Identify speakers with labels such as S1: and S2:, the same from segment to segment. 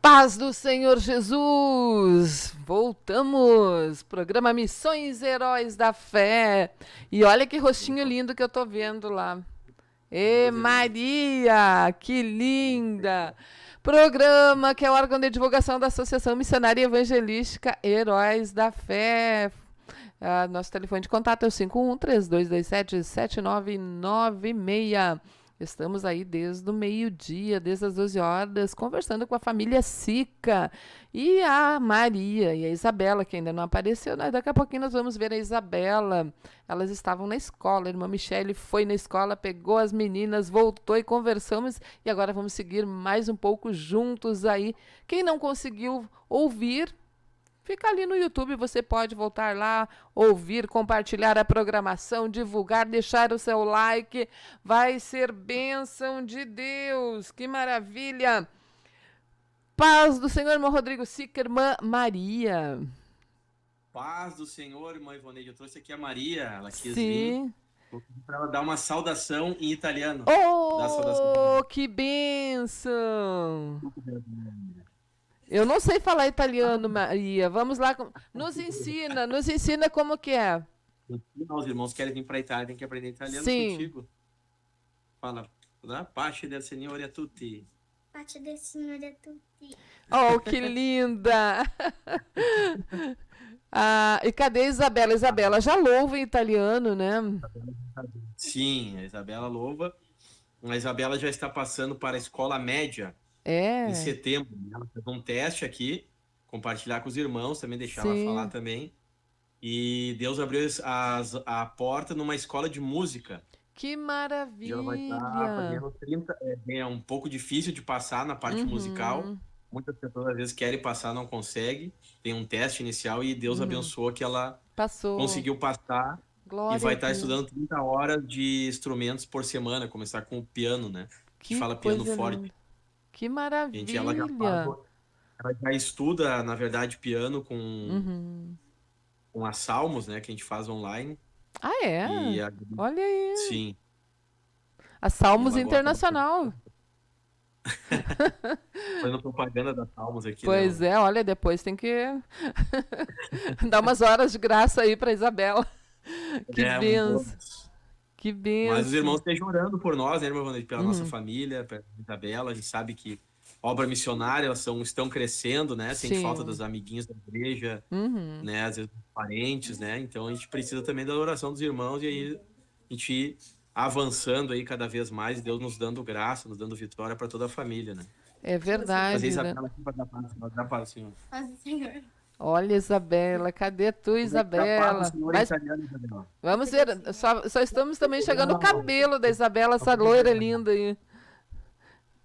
S1: Paz do Senhor Jesus! Voltamos! Programa Missões Heróis da Fé. E olha que rostinho lindo que eu tô vendo lá. Ê,
S2: Meus irmãos.
S1: Maria! Que linda! Programa que é o órgão de divulgação da Associação Missionária Evangelística Heróis da Fé. Nosso telefone de contato é o 51-3227-7996. Estamos aí desde o meio-dia, desde as 12 horas, conversando com a família Sica e a Maria e a Isabela, que ainda não apareceu. Daqui a pouquinho nós vamos ver a Isabela. Elas estavam na escola, a irmã Michele foi na escola, pegou as meninas, voltou e conversamos. E agora vamos seguir mais um pouco juntos aí. Quem não conseguiu ouvir, fica ali no YouTube, você pode voltar lá, ouvir, compartilhar a programação, divulgar, deixar o seu like. Vai ser bênção de Deus. Que maravilha. Paz do Senhor, irmão Rodrigo Sica, irmã Maria.
S2: Paz do Senhor, irmã Ivoneide. Eu trouxe aqui a Maria, ela quis vir.
S1: Sim.
S2: Vou pedir para ela dar uma saudação em italiano. Dá a saudação.
S1: Oh, que bênção. Eu não sei falar italiano, Maria. Vamos lá. Nos ensina como que é.
S2: Os irmãos querem vir para a Itália, tem que aprender italiano
S1: Sim.
S2: contigo. Fala, pace del Signore a tutti.
S3: Pace del Signore a tutti.
S1: Oh, que linda! E cadê a Isabela? Isabela já louva em italiano, né?
S2: Sim, a Isabela louva. A Isabela já está passando para a escola média em setembro. Ela fez um teste aqui, compartilhar com os irmãos, também deixar ela falar também. E Deus abriu a porta numa escola de música.
S1: Que maravilha!
S2: E ela vai estar fazendo 30. É um pouco difícil de passar na parte musical. Muitas pessoas às vezes querem passar, não conseguem. Tem um teste inicial e Deus abençoou que ela conseguiu passar.
S1: Glória
S2: e vai estar estudando 30 horas de instrumentos por semana, começar com o piano, né? A gente fala piano forte.
S1: Linda. Que maravilha!
S2: Gente, ela já estuda, na verdade, piano com as Salmos, né? Que a gente faz online.
S1: Ah, é? Olha aí.
S2: Sim.
S1: A Salmos Internacional.
S2: Fazendo propaganda das Salmos aqui.
S1: Pois né? Olha, depois tem que dar umas horas de graça aí para Isabela. Que benção. Que benção.
S2: Mas os irmãos estejam orando por nós, né, irmã Vanessa? Pela nossa família, pela Isabela. A gente sabe que obra missionária, elas estão crescendo, né? Sente falta dos amiguinhos da igreja, né? Às vezes parentes, né? Então a gente precisa também da oração dos irmãos e aí a gente avançando aí cada vez mais, Deus nos dando graça, nos dando vitória para toda a família, né?
S1: É verdade.
S2: Fazer Isabela aqui para dar paz, Senhor.
S3: Paz do Senhor.
S1: Olha, Isabela, cadê tu, Isabela? Mas, vamos ver, só estamos também chegando no cabelo da Isabela, essa loira linda aí. Um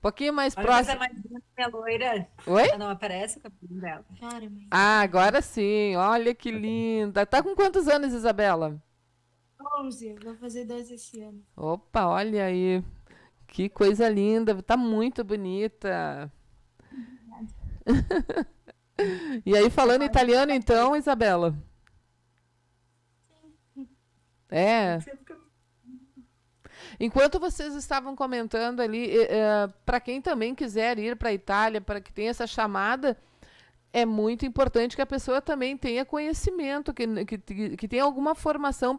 S1: pouquinho mais próximo.
S4: Mas é mais linda que a loira.
S1: Oi?
S4: Não aparece o cabelo dela.
S3: Claro, mãe.
S1: Agora sim, olha que linda. Tá com quantos anos, Isabela?
S3: 11, vou fazer 12 esse ano.
S1: Opa, olha aí. Que coisa linda, tá muito bonita. E aí, falando italiano, então, Isabela?
S3: Sim.
S1: Enquanto vocês estavam comentando ali, para quem também quiser ir para a Itália, para que tenha essa chamada, é muito importante que a pessoa também tenha conhecimento, que tenha alguma formação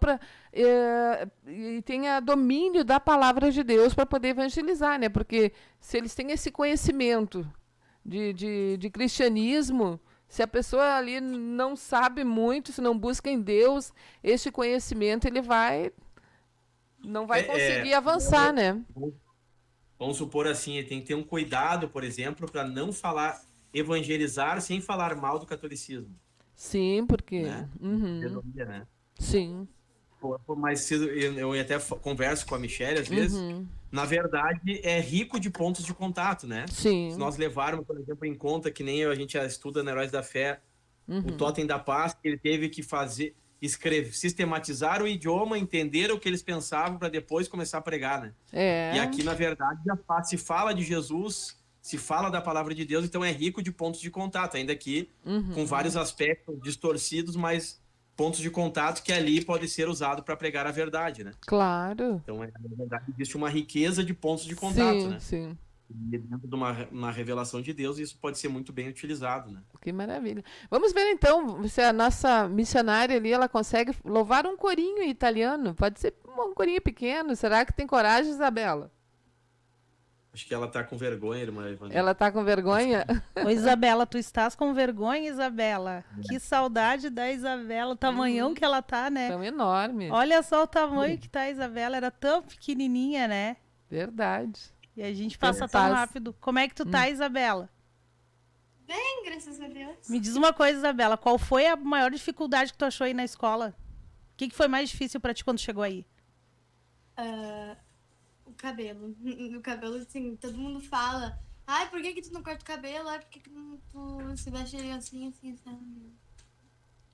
S1: e tenha domínio da palavra de Deus para poder evangelizar, né? Porque se eles têm esse conhecimento de cristianismo, se a pessoa ali não sabe muito, se não busca em Deus este conhecimento, ele não vai conseguir avançar, né?
S2: Vamos supor assim, ele tem que ter um cuidado, por exemplo, para não evangelizar sem falar mal do catolicismo.
S1: Sim, porque...
S2: Né? Né?
S1: Sim.
S2: Mas eu até converso com a Michelle, às vezes, na verdade, é rico de pontos de contato, né?
S1: Sim.
S2: Se nós levarmos, por exemplo, em conta que nem a gente já estuda na Heróis da Fé, o Totem da Paz, que ele teve que sistematizar o idioma, entender o que eles pensavam para depois começar a pregar, né? E aqui, na verdade, se fala de Jesus, se fala da palavra de Deus, então é rico de pontos de contato, ainda que com vários aspectos distorcidos, mas pontos de contato que ali pode ser usado para pregar a verdade, né?
S1: Claro.
S2: Então, na verdade, existe uma riqueza de pontos de contato, né?
S1: Sim.
S2: dentro de uma revelação de Deus, isso pode ser muito bem utilizado, né?
S1: Que maravilha. Vamos ver então se a nossa missionária ali ela consegue louvar um corinho em italiano. Pode ser um corinho pequeno. Será que tem coragem, Isabela?
S2: Acho que ela tá com vergonha, irmã Evandro.
S1: Ela tá com vergonha?
S5: Ô, Isabela, tu estás com vergonha, Isabela? Que saudade da Isabela, o tamanhão que ela tá, né?
S1: Tão enorme.
S5: Olha só o tamanho que tá a Isabela, era tão pequenininha, né?
S1: Verdade.
S5: E a gente passa
S1: Tão
S5: tão
S1: fácil.
S5: rápido. Como é que tu tá, Isabela?
S3: Bem, graças a Deus.
S5: Me diz uma coisa, Isabela, qual foi a maior dificuldade que tu achou aí na escola? O que foi mais difícil pra ti quando chegou aí?
S3: O cabelo. O cabelo, assim, todo mundo fala. Ai, por que que tu não corta o cabelo? Ai, por que que tu se veste assim, sabe?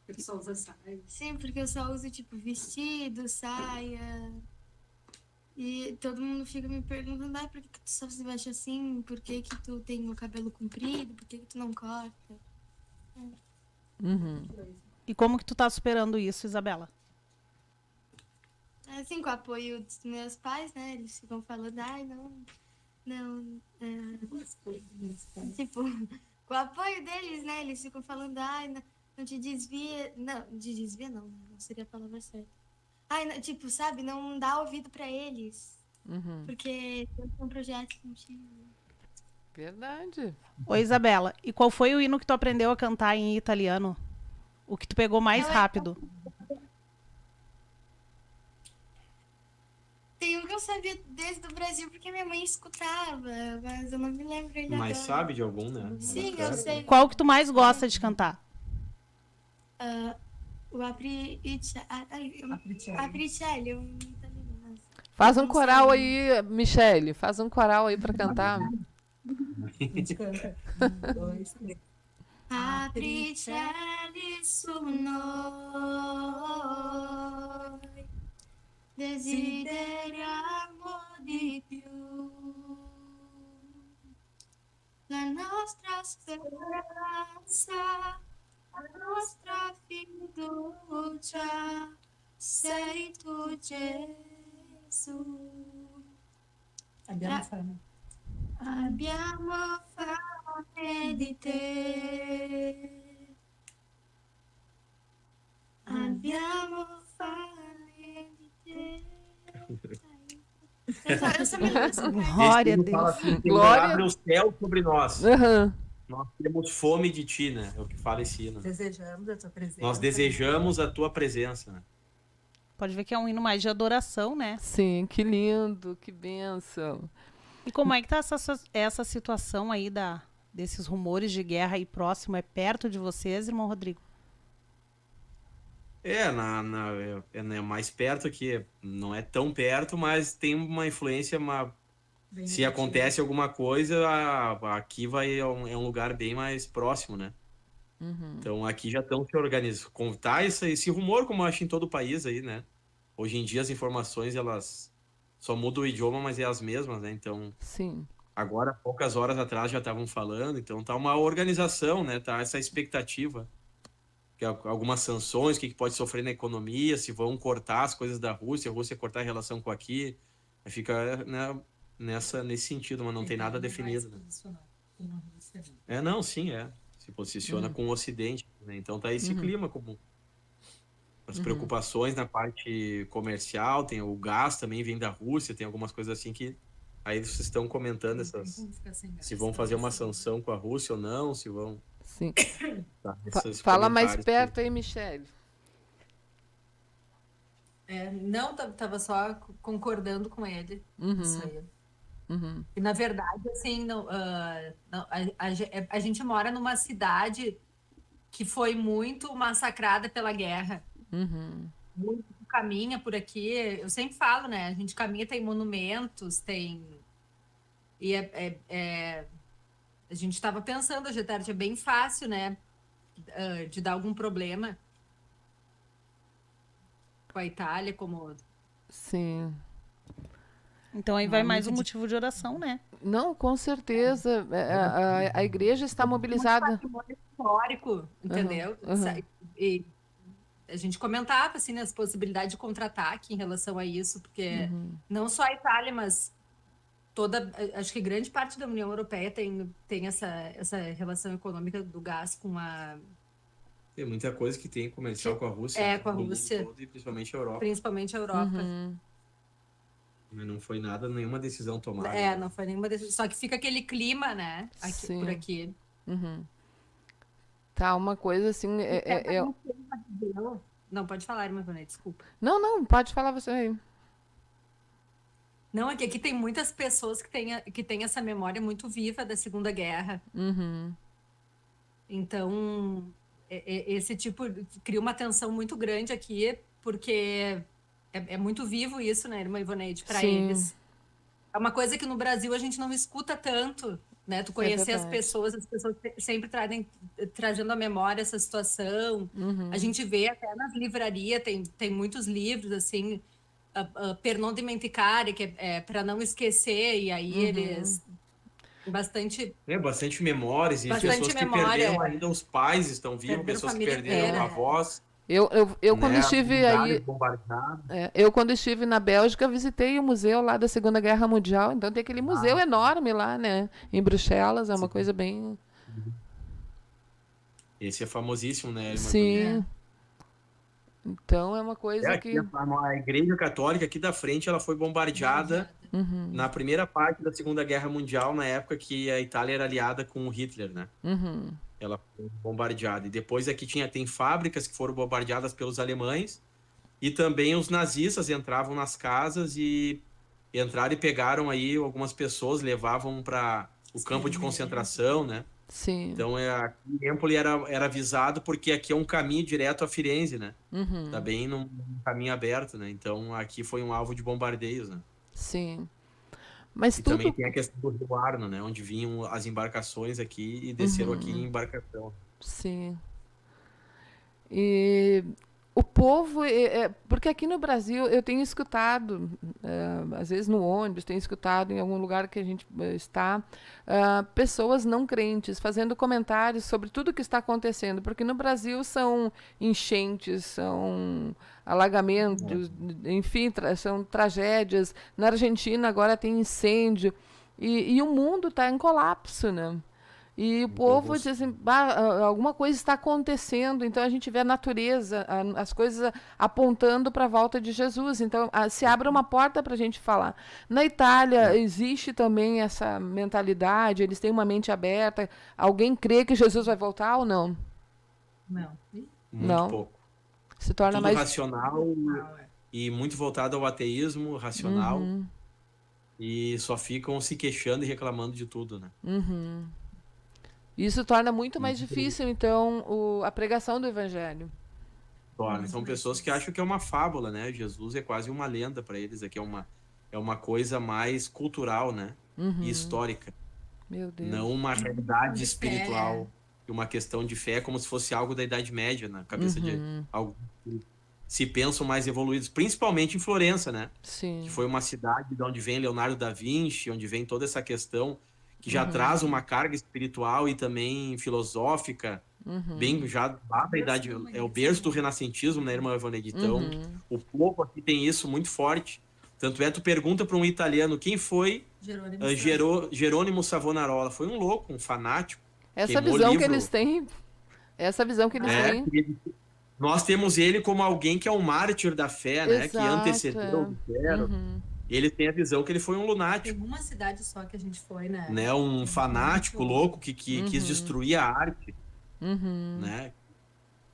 S4: Porque só usa saia.
S3: Sim, porque eu só uso, tipo, vestido, saia. E todo mundo fica me perguntando, ai, por que que tu só se veste assim? Por que que tu tem o cabelo comprido? Por que que tu não corta?
S1: Uhum.
S5: E como que tu tá superando isso, Isabela?
S3: Assim, com o apoio dos meus pais, né? Eles ficam falando, ai, tipo, com o apoio deles, né? Eles ficam falando, ai, não te desvia. Não, de desvia não, né? Não seria a palavra certa. Ai, tipo, sabe, não dá ouvido pra eles.
S1: Uhum.
S3: Porque eu tenho um projeto contigo.
S1: Verdade.
S5: Ô, Isabela, e qual foi o hino que tu aprendeu a cantar em italiano? O que tu pegou mais rápido?
S3: Tem um que eu sabia desde o Brasil, porque minha mãe escutava, mas eu não me lembro ele
S2: Mas
S3: agora.
S2: sabe de algum, né?
S3: Sim,
S2: Bacana.
S3: eu sei.
S5: Qual que tu mais gosta de cantar?
S3: O Apricelli, eu não tô lembrando.
S1: Faz um coral aí, Michele. Faz um coral aí pra cantar.
S4: A gente canta. 1, 2, 3.
S3: Apricelli su noi, desideriamo di più. La nostra speranza, la nostra fiducia, sei tu, Gesù.
S4: Abbiamo fame.
S3: Abbiamo fame di te. Abbiamo fame di te. Eu só me lembro dessa parte.
S5: Glória a
S2: Esse hino fala
S5: Deus.
S2: assim, Senhor,
S1: Glória.
S2: abre o céu sobre nós.
S1: Aham.
S2: Nós temos fome de ti, né? É o que fala esse hino.
S4: Desejamos a tua presença.
S2: Nós desejamos a tua presença, né?
S5: Pode ver que é um hino mais de adoração, né?
S1: Sim, que lindo, que bênção.
S5: E como é que tá essa situação aí desses rumores de guerra aí próximo? É perto de vocês, irmão Rodrigo?
S2: É mais perto aqui. Não é tão perto, mas tem uma influência.
S4: Bem
S2: Se
S4: negativa.
S2: acontece alguma coisa, aqui é um lugar bem mais próximo, né?
S1: Uhum.
S2: Então aqui já estão se organizando. Contar esse rumor, como eu acho em todo o país aí, né? Hoje em dia as informações, elas só mudam o idioma, mas é as mesmas, né? Então,
S1: Sim.
S2: agora, poucas horas atrás já estavam falando, então tá uma organização, né? Tá essa expectativa. Que algumas sanções, o que pode sofrer na economia, se vão cortar as coisas da Rússia, a Rússia cortar a relação com aqui. Aí fica, né, nesse sentido, mas não tem nada definido, né? Não, sim, se posiciona com o Ocidente, né? Então tá esse clima comum. As preocupações na parte comercial, tem o gás também vem da Rússia, tem algumas coisas assim que aí vocês estão comentando se vão fazer uma sanção com a Rússia ou não, se vão.
S1: Sim.
S2: Tá,
S1: Fala mais perto aí, Michele.
S4: Não, tava só concordando com ele. Isso aí.
S1: Uhum.
S4: E, na verdade, assim, a gente mora numa cidade que foi muito massacrada pela guerra.
S1: Uhum.
S4: Muito caminha por aqui. Eu sempre falo, né? A gente caminha, tem monumentos, tem... E a gente estava pensando hoje à tarde, é bem fácil, né? De dar algum problema com a Itália, como...
S1: Sim.
S5: Então aí vai mais um motivo de oração, né?
S1: Não, com certeza. A igreja está mobilizada.
S4: Patrimônio histórico, entendeu? E a gente comentava, assim, as possibilidades de contra-ataque em relação a isso, porque não só a Itália, mas acho que grande parte da União Europeia tem essa relação econômica do gás com a...
S2: Tem muita coisa que tem comercial com a Rússia.
S4: Com a
S2: no mundo
S4: Rússia.
S2: todo, e principalmente a Europa.
S4: Principalmente a Europa.
S2: Mas não foi nenhuma decisão tomada.
S4: Não foi nenhuma decisão. Só que fica aquele clima, né? Por aqui.
S1: Tá, uma coisa assim...
S4: Não, pode falar, irmã Ivone, desculpa.
S1: Não, pode falar você aí.
S4: Não, é que aqui tem muitas pessoas que têm essa memória muito viva da Segunda Guerra. Então, esse tipo cria uma tensão muito grande aqui, porque é muito vivo isso, né, irmã Ivoneide, para eles. É uma coisa que no Brasil a gente não escuta tanto, né? Tu conhecer as pessoas sempre trazendo à memória essa situação. A gente vê até nas livrarias, tem muitos livros, assim... Per non dimenticare, que é para não esquecer, e aí eles bastante
S2: memórias, e pessoas que perderam ainda os pais estão vivos, pessoas que perderam avós.
S1: Eu quando estive aí, eu quando estive na Bélgica, visitei o museu lá da Segunda Guerra Mundial, então tem aquele museu enorme lá, né, em Bruxelas, é uma coisa bem...
S2: Esse é famosíssimo, né?
S1: Sim. Então é uma coisa que...
S2: A Igreja Católica aqui da frente, ela foi bombardeada na primeira parte da Segunda Guerra Mundial, na época que a Itália era aliada com o Hitler, né? Ela foi bombardeada. E depois aqui tem fábricas que foram bombardeadas pelos alemães, e também os nazistas entravam nas casas e entraram e pegaram aí algumas pessoas, levavam para o campo de concentração, né?
S1: Sim.
S2: Então, aqui Empoli era avisado porque aqui é um caminho direto a Firenze, né? Tá bem num caminho aberto, né? Então, aqui foi um alvo de bombardeios, né?
S1: Sim. Mas
S2: também tem a questão do Rio Arno, né? Onde vinham as embarcações aqui e desceram aqui em embarcação.
S1: Sim. E o povo... porque aqui no Brasil eu tenho escutado, às vezes no ônibus, tenho escutado em algum lugar que a gente está, pessoas não crentes fazendo comentários sobre tudo que está acontecendo, porque no Brasil são enchentes, são alagamentos, enfim, são tragédias. Na Argentina agora tem incêndio, e o mundo está em colapso, né? E o povo diz assim, alguma coisa está acontecendo, então a gente vê a natureza, as coisas apontando para a volta de Jesus, então se abre uma porta para a gente falar. Na Itália existe também essa mentalidade, eles têm uma mente aberta, alguém crê que Jesus vai voltar ou não?
S4: Não.
S2: Muito pouco.
S1: Se torna
S2: tudo
S1: mais
S2: racional e muito voltado ao ateísmo racional, e só ficam se queixando e reclamando de tudo, né?
S1: Isso torna muito mais difícil, então, a pregação do evangelho.
S2: São pessoas que acham que é uma fábula, né? Jesus é quase uma lenda para eles. Aqui é uma coisa mais cultural, né? E histórica.
S1: Meu Deus.
S2: Não uma realidade espiritual e uma questão de fé, como se fosse algo da Idade Média, na cabeça de algo que se pensam mais evoluídos, principalmente em Florença, né?
S1: Sim.
S2: Que foi uma cidade de onde vem Leonardo da Vinci, onde vem toda essa questão que já traz uma carga espiritual e também filosófica, bem já da idade, é o berço do renascentismo, né, irmã Ivoneide? Então, o povo aqui tem isso muito forte. Tanto tu pergunta para um italiano quem foi Jerônimo Savonarola. Foi um louco, um fanático.
S1: Essa visão que eles têm.
S2: Nós temos ele como alguém que é um mártir da fé, né?
S1: Exato,
S2: que antecedeu o Lutero. Ele tem a visão que ele foi um lunático.
S4: Tem uma cidade só que a gente foi, né?
S2: Um fanático louco que quis destruir a arte. Né?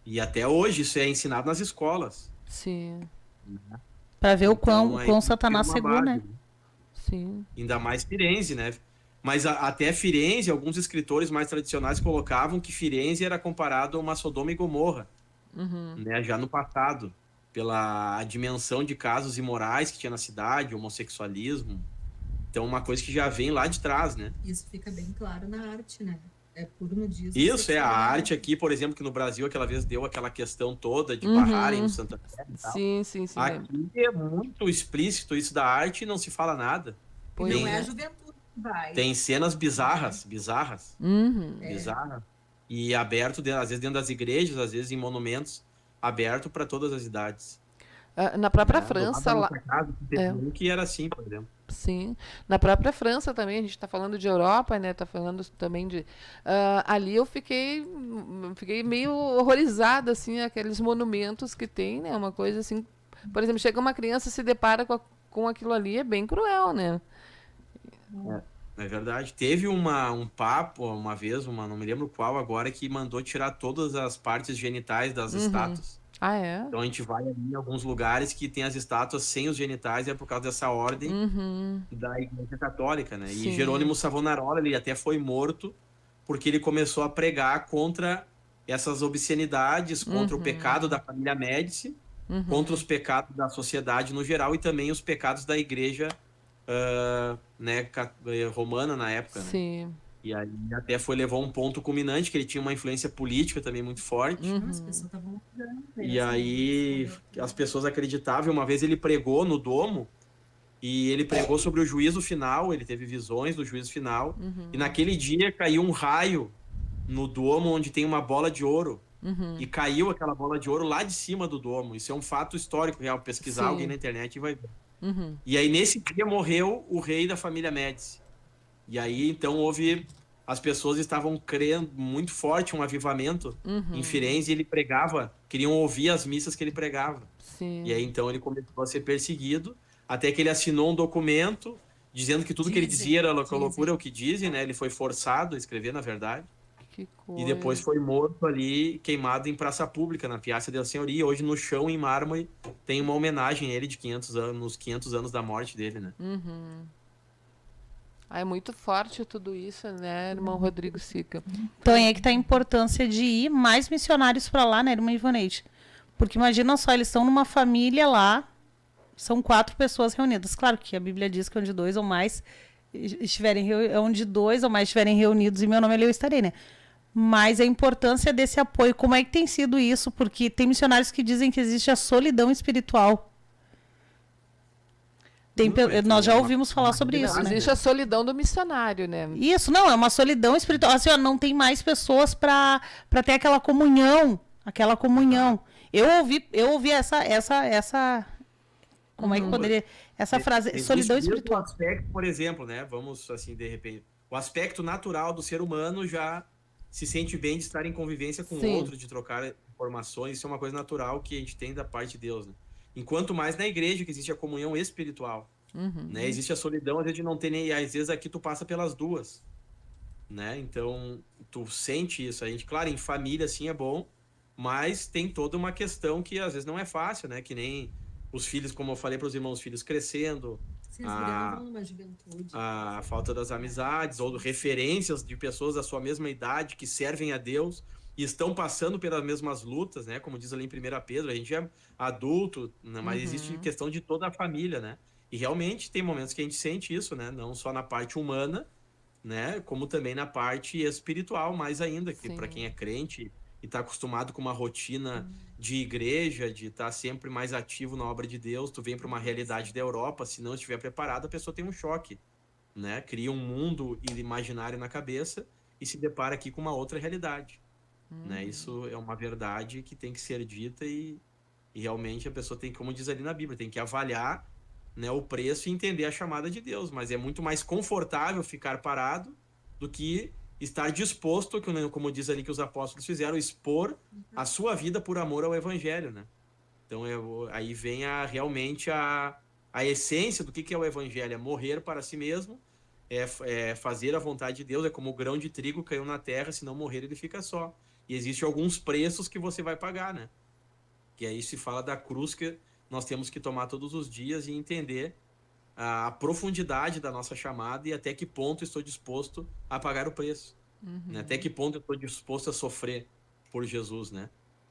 S2: E até hoje isso é ensinado nas escolas.
S1: Sim.
S5: Para ver o quão Satanás cegou, né?
S1: Sim.
S2: Ainda mais Firenze, né? Mas até Firenze, alguns escritores mais tradicionais colocavam que Firenze era comparado a uma Sodoma e Gomorra, né? Já no passado, pela dimensão de casos imorais que tinha na cidade, homossexualismo. Então, uma coisa que já vem lá de trás, né?
S4: Isso fica bem claro na arte, né? É puro nudismo.
S2: Isso, a arte aqui, por exemplo, que no Brasil aquela vez deu aquela questão toda de barrarem no Santa Fé e tal.
S1: Sim.
S2: Aqui é muito explícito isso da arte e não se fala nada.
S4: Não é a juventude que vai.
S2: Tem cenas bizarras. Bizarras. E aberto, às vezes dentro das igrejas, às vezes em monumentos, aberto para todas as idades.
S1: Na própria
S2: né? Do lado
S1: França,
S2: da
S1: lá,
S2: nossa casa, teve um que era assim, por exemplo.
S1: sim. Na própria França também, a gente está falando de Europa, né? Tá falando também de. Ali eu fiquei meio horrorizada, assim, aqueles monumentos que tem, né? Uma coisa assim. Por exemplo, chega uma criança e se depara com aquilo ali, é bem cruel, né?
S2: É verdade. Teve um papo uma vez, não me lembro qual agora, que mandou tirar todas as partes genitais das estátuas.
S1: Ah, é?
S2: Então a gente vai ali em alguns lugares que tem as estátuas sem os genitais, é por causa dessa ordem da Igreja Católica, né? E
S1: Sim.
S2: Jerônimo Savonarola, ele até foi morto porque ele começou a pregar contra essas obscenidades, contra o pecado da família Médici, contra os pecados da sociedade no geral e também os pecados da Igreja né, romana na época, né?
S1: Sim.
S2: E aí até levou a um ponto culminante, que ele tinha uma influência política também muito forte.
S4: As pessoas estavam mudando.
S2: E aí as pessoas acreditavam. Uma vez ele pregou no Domo, e ele pregou sobre o juízo final, ele teve visões do juízo final, e naquele dia caiu um raio no Domo, onde tem uma bola de ouro, e caiu aquela bola de ouro lá de cima do Domo. Isso é um fato histórico real, pesquisar alguém na internet e vai ver. E aí nesse dia morreu o rei da família Médici. E aí então as pessoas estavam crendo muito forte um avivamento em Firenze, e ele pregava, queriam ouvir as missas que ele pregava.
S1: Sim.
S2: E aí então ele começou a ser perseguido, até que ele assinou um documento dizendo que tudo que ele dizia era loucura, o que dizem, né? Ele foi forçado a escrever, na verdade.
S1: Que coisa.
S2: E depois foi morto ali, queimado em praça pública, na Piazza della Signoria. Hoje no chão, em mármore, tem uma homenagem a ele de 500 anos, 500 anos da morte dele, né?
S1: É muito forte tudo isso, né, irmão Rodrigo Sica?
S5: Então aí é que tá a importância de ir mais missionários para lá, né, irmã Ivanete? Porque imagina só, eles estão numa família lá, são 4 pessoas reunidas. Claro que a Bíblia diz que onde 2 ou mais onde 2 ou mais estiverem reunidos em meu nome, ali eu estarei, né? Mas a importância desse apoio, como é que tem sido isso? Porque tem missionários que dizem que existe a solidão espiritual. Nós já ouvimos falar sobre isso, né?
S1: Existe a solidão do missionário, né?
S5: Isso, não, é uma solidão espiritual. Assim, ó, não tem mais pessoas para ter aquela comunhão. Eu ouvi essa como é que poderia... Essa frase, solidão espiritual.
S2: O aspecto, por exemplo, né? Vamos, assim, de repente... O aspecto natural do ser humano já se sente bem de estar em convivência com o outro, de trocar informações. Isso é uma coisa natural que a gente tem da parte de Deus, né? Enquanto mais na igreja, que existe a comunhão espiritual. Né? Existe a solidão, às vezes não tem nem... Às vezes aqui tu passa pelas duas. Né? Então, tu sente isso. A gente, claro, em família, assim, é bom, mas tem toda uma questão que às vezes não é fácil, né? Que nem os filhos, como eu falei para os irmãos, os filhos crescendo, a falta das amizades, ou referências de pessoas da sua mesma idade que servem a Deus e estão passando pelas mesmas lutas, né? Como diz ali em 1 Pedro, a gente é adulto, né? Mas existe questão de toda a família, né? E realmente tem momentos que a gente sente isso, né? Não só na parte humana, né? Como também na parte espiritual, mais ainda, que para quem é crente e está acostumado com uma rotina de igreja, de estar sempre mais ativo na obra de Deus, tu vem para uma realidade da Europa, se não estiver preparado, a pessoa tem um choque, né? Cria um mundo imaginário na cabeça e se depara aqui com uma outra realidade, né? Isso é uma verdade que tem que ser dita e realmente a pessoa tem, como diz ali na Bíblia, tem que avaliar, né, o preço e entender a chamada de Deus, mas é muito mais confortável ficar parado do que estar disposto, como diz ali que os apóstolos fizeram, expor a sua vida por amor ao evangelho, né? Então aí vem realmente a essência do que é o evangelho, é morrer para si mesmo, é fazer a vontade de Deus, é como o grão de trigo caiu na terra, se não morrer ele fica só. E existem alguns preços que você vai pagar, né? Que aí se fala da cruz que nós temos que tomar todos os dias e entender a profundidade da nossa chamada e até que ponto estou disposto a pagar o preço, né? Até que ponto eu estou disposto a sofrer por Jesus, né?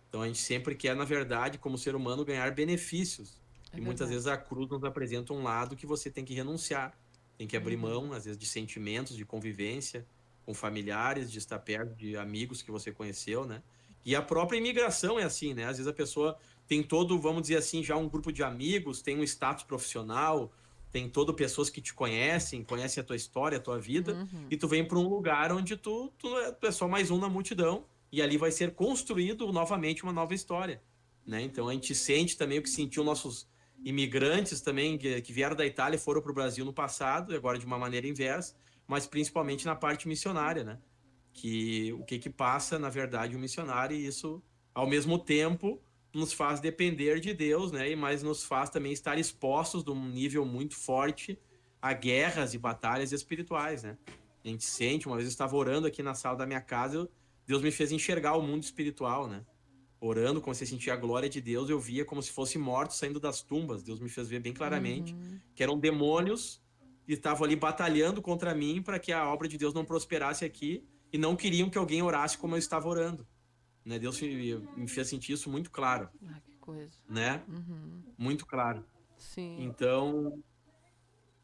S2: Então a gente sempre quer, na verdade, como ser humano, ganhar benefícios. E muitas vezes a cruz nos apresenta um lado que você tem que renunciar, tem que abrir mão, às vezes, de sentimentos, de convivência com familiares, de estar perto de amigos que você conheceu, né? E a própria imigração é assim, né? Às vezes a pessoa tem todo, vamos dizer assim, já um grupo de amigos, tem um status profissional, tem todo pessoas que te conhecem a tua história, a tua vida, e tu vem para um lugar onde tu é só mais um na multidão, e ali vai ser construído novamente uma nova história. né? Então a gente sente também o que sentiu nossos imigrantes também que vieram da Itália e foram para o Brasil no passado, agora de uma maneira inversa, mas principalmente na parte missionária, né? Que o que passa, na verdade, o missionário, e isso, ao mesmo tempo, nos faz depender de Deus, né? Mas nos faz também estar expostos de um nível muito forte a guerras e batalhas espirituais, né? A gente sente, uma vez eu estava orando aqui na sala da minha casa, Deus me fez enxergar o mundo espiritual, né? Orando, como se sentia a glória de Deus, eu via como se fossem mortos saindo das tumbas. Deus me fez ver bem claramente que eram demônios que estavam ali batalhando contra mim para que a obra de Deus não prosperasse aqui e não queriam que alguém orasse como eu estava orando. Né? Deus me fez sentir isso muito claro.
S1: Ah, que coisa.
S2: Né? Muito claro.
S1: Sim.
S2: Então,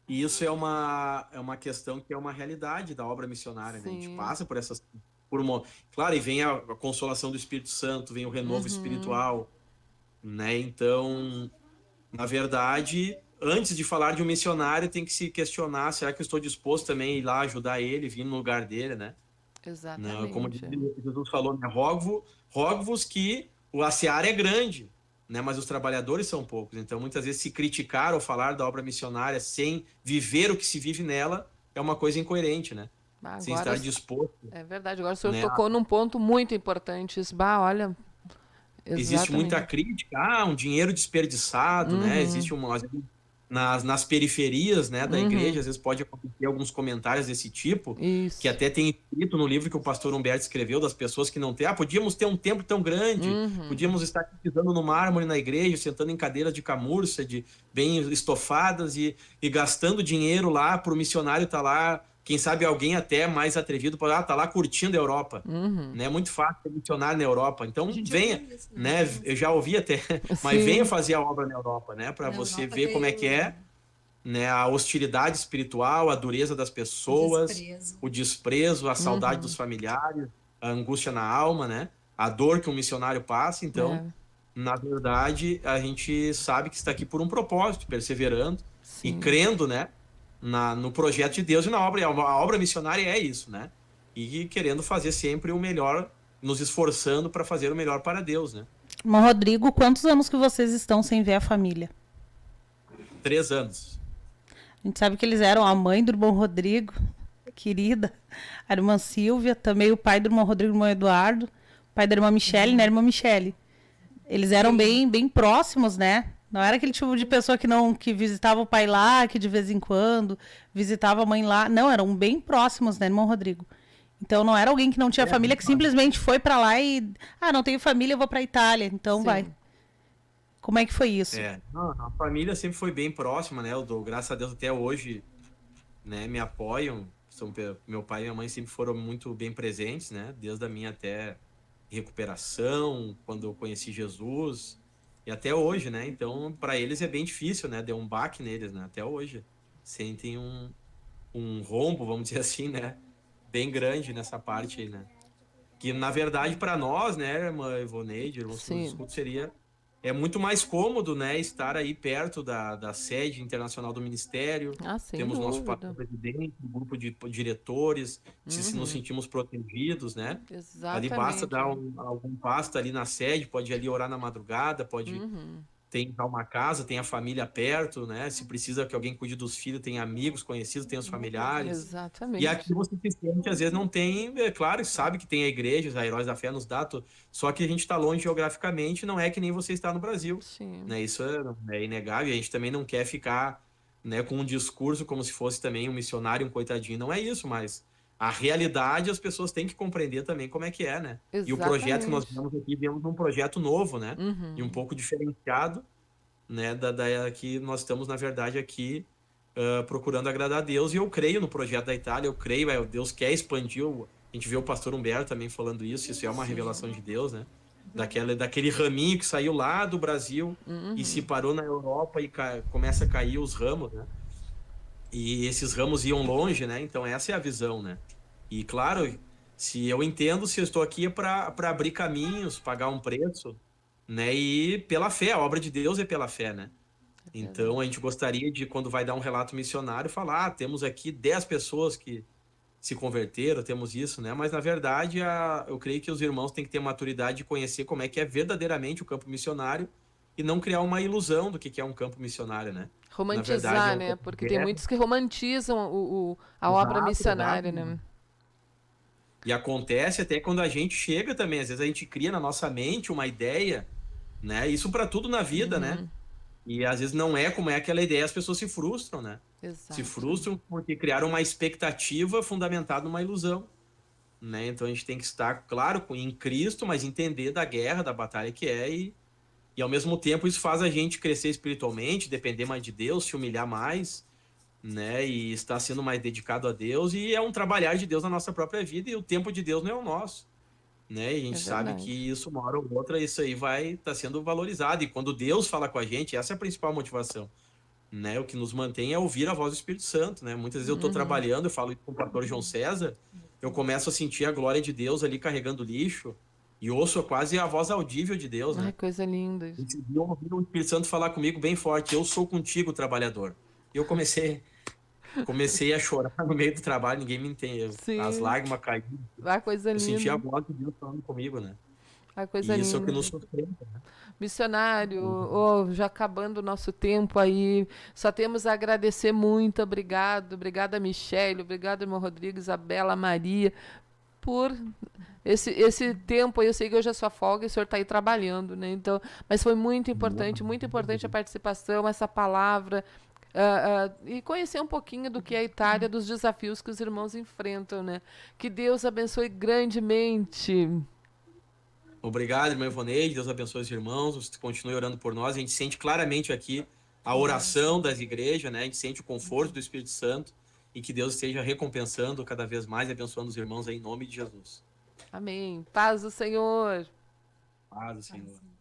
S2: isso é uma questão que é uma realidade da obra missionária. Né? A gente passa por essas... Claro, e vem a consolação do Espírito Santo, vem o renovo espiritual. Né? Então, na verdade, antes de falar de um missionário, tem que se questionar, será que eu estou disposto também a ir lá ajudar ele, vir no lugar dele, né?
S1: Exatamente.
S2: Não, como Jesus falou, né? Rogo-vos que a seara é grande, né? Mas os trabalhadores são poucos. Então, muitas vezes, se criticar ou falar da obra missionária sem viver o que se vive nela é uma coisa incoerente, né?
S1: Agora,
S2: sem estar disposto.
S1: É verdade. Agora o senhor
S2: né?
S1: tocou num ponto muito importante. Isso, olha...
S2: Existe muita crítica, um dinheiro desperdiçado, né? Existe nas periferias, né, da igreja, às vezes pode acontecer alguns comentários desse tipo, que até tem escrito no livro que o pastor Humberto escreveu, das pessoas que não têm, podíamos ter um templo tão grande, podíamos estar pisando no mármore na igreja, sentando em cadeiras de camurça, bem estofadas e gastando dinheiro lá para o missionário estar lá, quem sabe alguém até mais atrevido para tá lá curtindo a Europa, né? É muito fácil ser missionário na Europa, então venha, né? Eu já ouvi até, mas venha fazer a obra na Europa, né? Para você Europa ver como é que é, né? A hostilidade espiritual, a dureza das pessoas, o desprezo, a saudade dos familiares, a angústia na alma, né? A dor que um missionário passa. Então, na verdade, a gente sabe que está aqui por um propósito, perseverando e crendo, né? No projeto de Deus e na obra. A obra missionária é isso, né? E querendo fazer sempre o melhor, nos esforçando para fazer o melhor para Deus, né?
S5: Irmão Rodrigo, quantos anos que vocês estão sem ver a família?
S2: 3 anos.
S5: A gente sabe que eles eram a mãe do irmão Rodrigo, querida, a irmã Silvia, também o pai do irmão Rodrigo, o irmão Eduardo, o pai da irmã Michele, né, irmã Michele. Eles eram bem próximos, né? Não era aquele tipo de pessoa que visitava o pai lá, que de vez em quando visitava a mãe lá. Não, eram bem próximos, né, irmão Rodrigo? Então não era alguém que não tinha família, que simplesmente foi para lá e... não tenho família, eu vou para Itália, então vai. Como é que foi isso?
S2: A família sempre foi bem próxima, né? Graças a Deus até hoje, né, me apoiam. Meu pai e minha mãe sempre foram muito bem presentes, né? Desde a minha até recuperação, quando eu conheci Jesus... E até hoje, né? Então, para eles é bem difícil, né? Deu um baque neles, né? Até hoje. Sentem um rombo, vamos dizer assim, né? Bem grande nessa parte aí, né? Que, na verdade, para nós, né, irmã Ivoneide, irmão Escudo, seria... É muito mais cômodo, né? Estar aí perto da sede internacional do Ministério. Temos nosso pastor presidente, um grupo de diretores, se nos sentimos protegidos, né?
S1: Exatamente.
S2: Ali basta dar algum pasto ali na sede, pode ir ali orar na madrugada, pode ter uma casa, tem a família perto, né? Se precisa que alguém cuide dos filhos, tem amigos conhecidos, tem os familiares.
S1: Exatamente.
S2: E aqui você se sente, às vezes não tem, é claro, sabe que tem a igreja, a Heróis da Fé nos dá, só que a gente está longe geograficamente, não é que nem você está no Brasil. Né? Isso é inegável, a gente também não quer ficar, né, com um discurso como se fosse também um missionário, um coitadinho, não é isso, mas a realidade as pessoas têm que compreender também como é que é, né? Exatamente. E o projeto que nós vemos um projeto novo, né? E um pouco diferenciado, né? Que nós estamos, na verdade, aqui procurando agradar a Deus, e eu creio no projeto da Itália, eu creio, Deus quer expandir, a gente vê o pastor Humberto também falando isso é uma revelação de Deus, né? Daquele raminho que saiu lá do Brasil e se parou na Europa e começa a cair os ramos, né? E esses ramos iam longe, né? Então essa é a visão, né? E claro, se eu estou aqui para abrir caminhos, pagar um preço, né? E pela fé, a obra de Deus é pela fé, né? Então a gente gostaria de, quando vai dar um relato missionário, falar, temos aqui 10 pessoas que se converteram, temos isso, né? Mas, na verdade, eu creio que os irmãos têm que ter maturidade de conhecer como é que é verdadeiramente o campo missionário e não criar uma ilusão do que é um campo missionário, né? Na verdade, é
S1: Romantizar,
S2: um
S1: né?
S2: campo
S1: Porque
S2: de
S1: tem
S2: guerra.
S1: muitos que romantizam a obra
S2: Exato,
S1: missionária,
S2: exato.
S1: né?
S2: E acontece até quando a gente chega também, às vezes a gente cria na nossa mente uma ideia, né? Isso para tudo na vida, né? E às vezes não é como é aquela ideia, as pessoas se frustram, né? Se
S1: Exato.
S2: frustram porque criaram uma expectativa fundamentada numa ilusão, né? Então a gente tem que estar, claro, em Cristo, mas entender da guerra, da batalha que é e ao mesmo tempo isso faz a gente crescer espiritualmente, depender mais de Deus, se humilhar mais, né? E estar sendo mais dedicado a Deus e é um trabalhar de Deus na nossa própria vida e o tempo de Deus não é o nosso, né? E a gente
S1: É
S2: sabe
S1: verdade.
S2: que isso uma hora ou outra isso aí vai estar sendo valorizado e quando Deus fala com a gente, essa é a principal motivação, né? O que nos mantém é ouvir a voz do Espírito Santo, né? Muitas vezes eu estou trabalhando, eu falo isso com o pastor João César, eu começo a sentir a glória de Deus ali carregando lixo e ouço quase a voz audível de Deus,
S1: Ai,
S2: né?
S1: coisa linda.
S2: Esse dia eu ouvi o Espírito Santo falar comigo bem forte, eu sou contigo, trabalhador. E eu comecei a chorar no meio do trabalho, ninguém me entende, as
S1: Sim.
S2: lágrimas caíram.
S1: Ah, coisa
S2: Eu senti a
S1: linda.
S2: voz de Deus falando comigo, né?
S1: Ah, coisa
S2: E isso é o que
S1: linda.
S2: nos sustenta.
S1: Missionário, oh, já acabando o nosso tempo aí, só temos a agradecer muito, obrigado, obrigada Michele, obrigado irmão Rodrigo, Isabela, Maria, por esse tempo aí. Eu sei que hoje é sua folga e o senhor está aí trabalhando, né? Então, mas foi muito importante a participação, essa palavra, e conhecer um pouquinho do que é a Itália, dos desafios que os irmãos enfrentam, né? Que Deus abençoe grandemente.
S2: Obrigado, irmã Ivoneide, Deus abençoe os irmãos, continue orando por nós, a gente sente claramente aqui a oração das igrejas, né? A gente sente o conforto do Espírito Santo e que Deus esteja recompensando cada vez mais e abençoando os irmãos aí, em nome de Jesus.
S1: Amém. Paz do Senhor.
S2: Paz do Senhor.